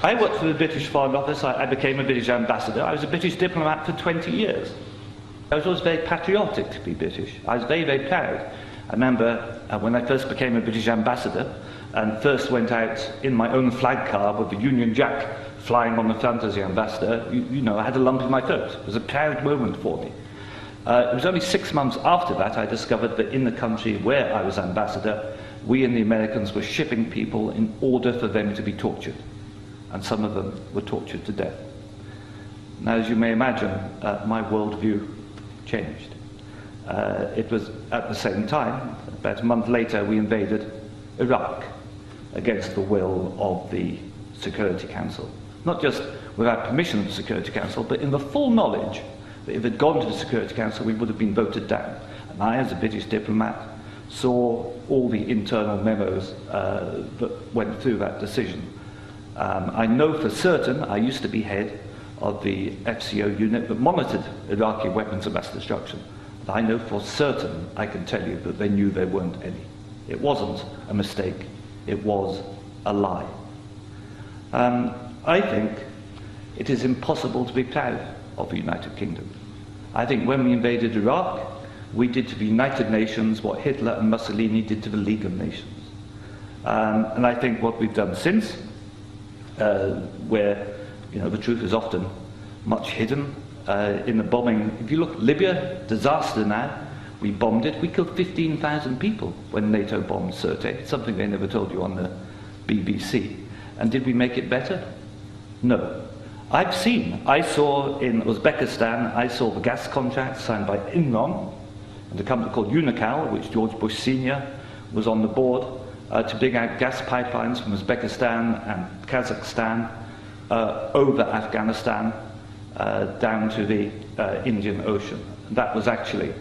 I worked for the British Foreign Office. I became a British ambassador. I was a British diplomat for 20 years. I was always very patriotic to be British. I was very, very proud. I remember when I first became a British ambassador and first went out in my own flag car with the Union Jack flying on the front as the ambassador, you know, I had a lump in my throat. It was a proud moment for me. It was only 6 months after that I discovered that in the country where I was ambassador, we and the Americans were shipping people in order for them to be tortured. And some of them were tortured to death. Now, as you may imagine, my worldview changed. It was at the same time, about a month later, we invaded Iraq against the will of the Security Council. Not just without permission of the Security Council, but in the full knowledge that if it had gone to the Security Council, we would have been voted down. And I, as a British diplomat, saw all the internal memos that went through that decision. I know for certain, I used to be head of the FCO unit that monitored Iraqi weapons of mass destruction. But I know for certain, I can tell you, that they knew there weren't any. It wasn't a mistake, it was a lie. I think it is impossible to be proud of the United Kingdom. I think when we invaded Iraq, we did to the United Nations what Hitler and Mussolini did to the League of Nations. And I think what we've done since, where the truth is often much hidden in the bombing. If you look, Libya, disaster now, we bombed it. We killed 15,000 people when NATO bombed Sirte, something they never told you on the BBC. And did we make it better? No. I saw in Uzbekistan, I saw the gas contract signed by Enron and a company called Unocal, which George Bush Sr. was on the board, to dig out gas pipelines from Uzbekistan and Kazakhstan over Afghanistan down to the Indian Ocean. And that was actually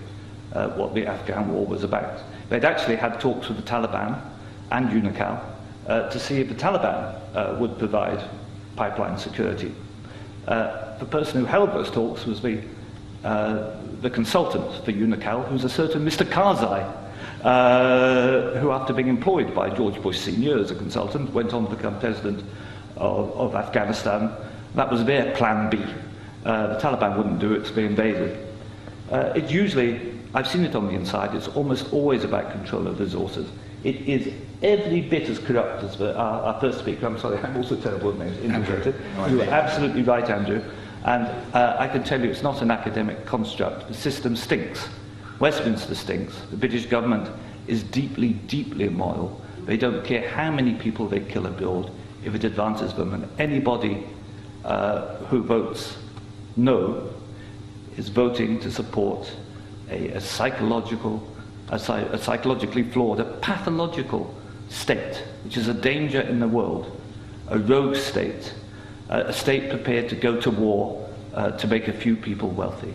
what the Afghan war was about. They'd actually had talks with the Taliban and Unocal to see if the Taliban would provide pipeline security. The person who held those talks was the consultant for Unocal, who was a certain Mr. Karzai, who, after being employed by George Bush Sr. as a consultant, went on to become president of Afghanistan. That was their plan B. The Taliban wouldn't do it, so they invaded. It usually, I've seen it on the inside, it's almost always about control of resources. It is every bit as corrupt as our first speaker. I'm sorry, I'm also terrible at names, integrated. You are absolutely right, Andrew. And I can tell you it's not an academic construct. The system stinks. Westminster stinks. The British government is deeply, deeply immoral. They don't care how many people they kill abroad if it advances them. And anybody who votes no is voting to support a psychologically flawed, a pathological state, which is a danger in the world, a rogue state, a state prepared to go to war to make a few people wealthy.